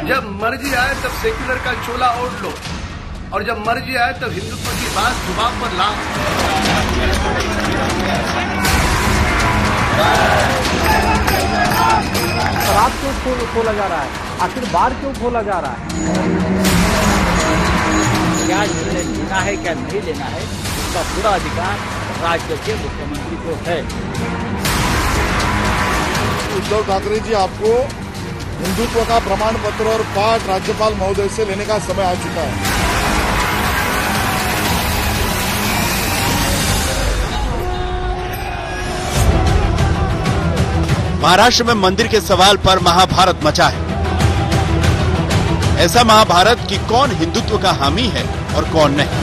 जब मर्जी आए तब सेक्युलर का चोला ओढ़ लो, और जब मर्जी आए तब हिंदुत्व की बात जुबान पर ला। शराब क्यों खोला जा रहा है? आखिर बार क्यों खोला जा रहा है? क्या निर्णय लेना है, क्या नहीं लेना है, इसका पूरा अधिकार राज्य के मुख्यमंत्री को है। उद्धव ठाकरे जी, आपको हिंदुत्व का प्रमाण पत्र और पाठ राज्यपाल महोदय से लेने का समय आ चुका है। महाराष्ट्र में मंदिर के सवाल पर महाभारत मचा है। ऐसा महाभारत कि कौन हिंदुत्व का हामी है और कौन नहीं।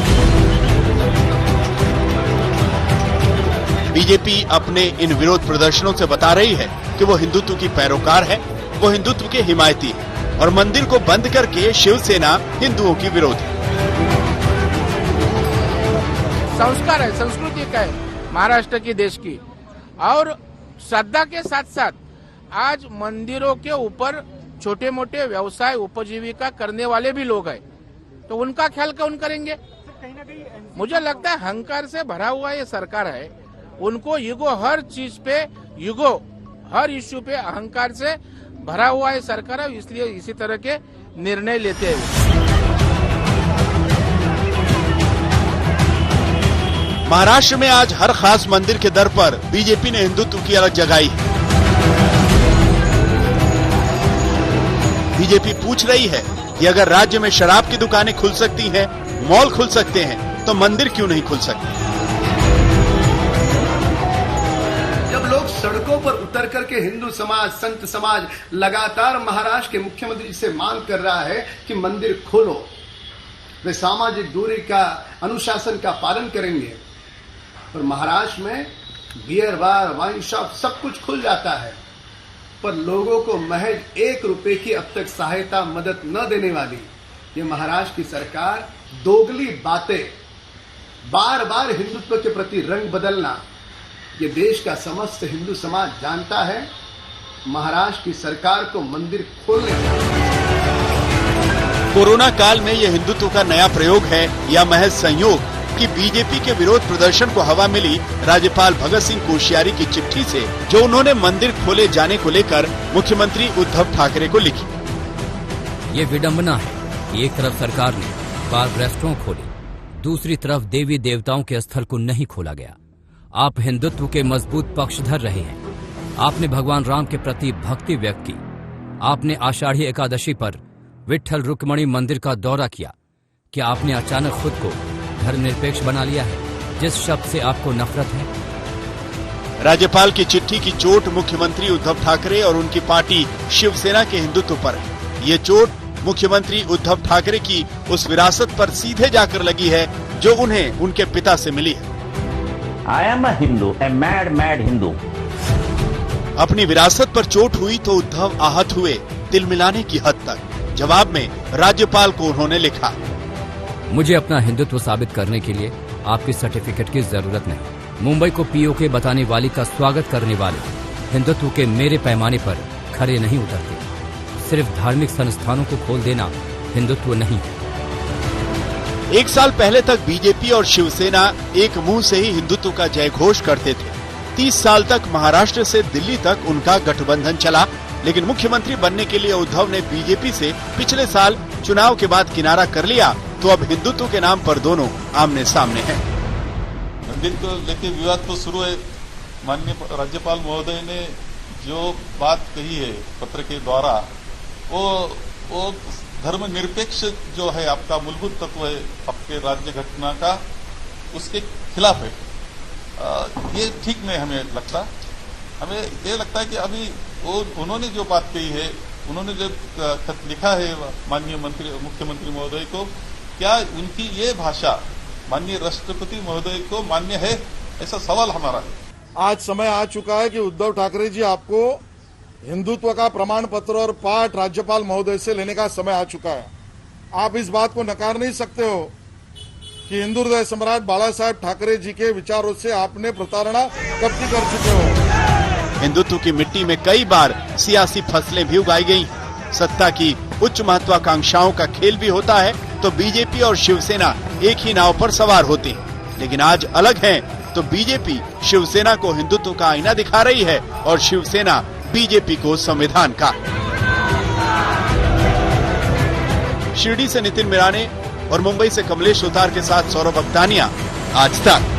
बीजेपी अपने इन विरोध प्रदर्शनों से बता रही है कि वो हिंदुत्व की पैरोकार है, वो हिंदुत्व के हिमायती है, और मंदिर को बंद करके शिवसेना हिंदुओं की विरोधी। संस्कार है, संस्कृति का है महाराष्ट्र की, देश की, और श्रद्धा के साथ साथ आज मंदिरों के ऊपर छोटे मोटे व्यवसाय उपजीविका करने वाले भी लोग हैं, तो उनका ख्याल कौन करेंगे? मुझे लगता है अहंकार से भरा हुआ ये सरकार है, उनको ईगो, हर चीज पे ईगो, हर इश्यू पे अहंकार से भरा हुआ है सरकार है, इसलिए इसी तरह के निर्णय लेते हैं। महाराष्ट्र में आज हर खास मंदिर के दर पर बीजेपी ने हिंदुत्व की अलग जगाई है। बीजेपी पूछ रही है कि अगर राज्य में शराब की दुकानें खुल सकती हैं, मॉल खुल सकते हैं, तो मंदिर क्यों नहीं खुल सकते? जब लोग सड़कों पर उतर करके हिंदू समाज, संत समाज लगातार महाराष्ट्र के मुख्यमंत्री से मांग कर रहा है कि मंदिर खोलो, वे सामाजिक दूरी का, अनुशासन का पालन करेंगे, और महाराष्ट्र में बियर बार, वाइन शॉप सब कुछ खुल जाता है, पर लोगों को महज 1 रुपए की अब तक सहायता मदद न देने वाली ये महाराष्ट्र की सरकार, दोगली बातें, बार बार हिंदुत्व के प्रति रंग बदलना, ये देश का समस्त हिंदू समाज जानता है। महाराष्ट्र की सरकार को मंदिर खोलने कोरोना काल में यह हिंदुत्व का नया प्रयोग है या महज संयोग कि बीजेपी के विरोध प्रदर्शन को हवा मिली राज्यपाल भगत सिंह कोश्यारी की चिट्ठी से, जो उन्होंने मंदिर खोले जाने को लेकर मुख्यमंत्री उद्धव ठाकरे को लिखी। ये विडंबना है कि एक तरफ सरकार ने बार रेस्टोरेंट खोले, दूसरी तरफ देवी देवताओं के स्थल को नहीं खोला गया। आप हिंदुत्व के मजबूत पक्षधर रहे हैं। आपने भगवान राम के प्रति भक्ति व्यक्त की। आपने आषाढ़ी एकादशी पर विट्ठल रुक्मणी मंदिर का दौरा किया। क्या आपने अचानक खुद को धर्मनिरपेक्ष बना लिया है, जिस शब्द से आपको नफरत है? राज्यपाल की चिट्ठी की चोट मुख्यमंत्री उद्धव ठाकरे और उनकी पार्टी शिवसेना के हिंदुत्व पर है। ये चोट मुख्यमंत्री उद्धव ठाकरे की उस विरासत पर सीधे जाकर लगी है जो उन्हें उनके पिता से मिली है। I am a Hindu, a mad Hindu. अपनी विरासत पर चोट हुई तो उद्धव आहत हुए तिल मिलाने की हद तक। जवाब में राज्यपाल को उन्होंने लिखा, मुझे अपना हिंदुत्व साबित करने के लिए आपकी सर्टिफिकेट की जरूरत नहीं। मुंबई को पीओके बताने वाली का स्वागत करने वाले हिंदुत्व के मेरे पैमाने पर खरे नहीं उतरते। सिर्फ धार्मिक संस्थानों को खोल देना हिंदुत्व नहीं है। 1 साल पहले तक बीजेपी और शिवसेना एक मुंह से ही हिंदुत्व का जयघोष करते थे। 30 साल तक महाराष्ट्र से दिल्ली तक उनका गठबंधन चला, लेकिन मुख्यमंत्री बनने के लिए उद्धव ने बीजेपी से पिछले साल चुनाव के बाद किनारा कर लिया, तो अब हिंदुत्व के नाम पर दोनों आमने सामने हैं। मंदिर को लेकर विवाद तो शुरू है। माननीय राज्यपाल महोदय ने जो बात कही है पत्र के द्वारा, वो धर्मनिरपेक्ष जो है आपका मूलभूत तत्व है आपके राज्य घटना का, उसके खिलाफ है। ये ठीक नहीं हमें लगता। हमें ये लगता है कि अभी उन्होंने जो बात कही है, उन्होंने जो खत लिखा है माननीय मुख्यमंत्री महोदय को, क्या उनकी ये भाषा माननीय राष्ट्रपति महोदय को मान्य है, ऐसा सवाल हमारा है। आज समय आ चुका है कि उद्धव ठाकरे जी, आपको हिंदुत्व का प्रमाण पत्र और पाठ राज्यपाल महोदय से लेने का समय आ चुका है। आप इस बात को नकार नहीं सकते हो कि हिंदू हृदय सम्राट बाला साहेब ठाकरे जी के विचारों से आपने प्रताड़ना कब की कर चुके हो। हिंदुत्व की मिट्टी में कई बार सियासी फसलें भी उगाई गई। सत्ता की उच्च महत्वाकांक्षाओं का खेल भी होता है तो बीजेपी और शिवसेना एक ही नाव पर सवार होते हैं। लेकिन आज अलग हैं, तो बीजेपी शिवसेना को हिंदुत्व का आईना दिखा रही है और शिवसेना बीजेपी को संविधान का। शिरडी से नितिन मिराने और मुंबई से कमलेश उतार के साथ सौरभ अब्दानिया, आज तक।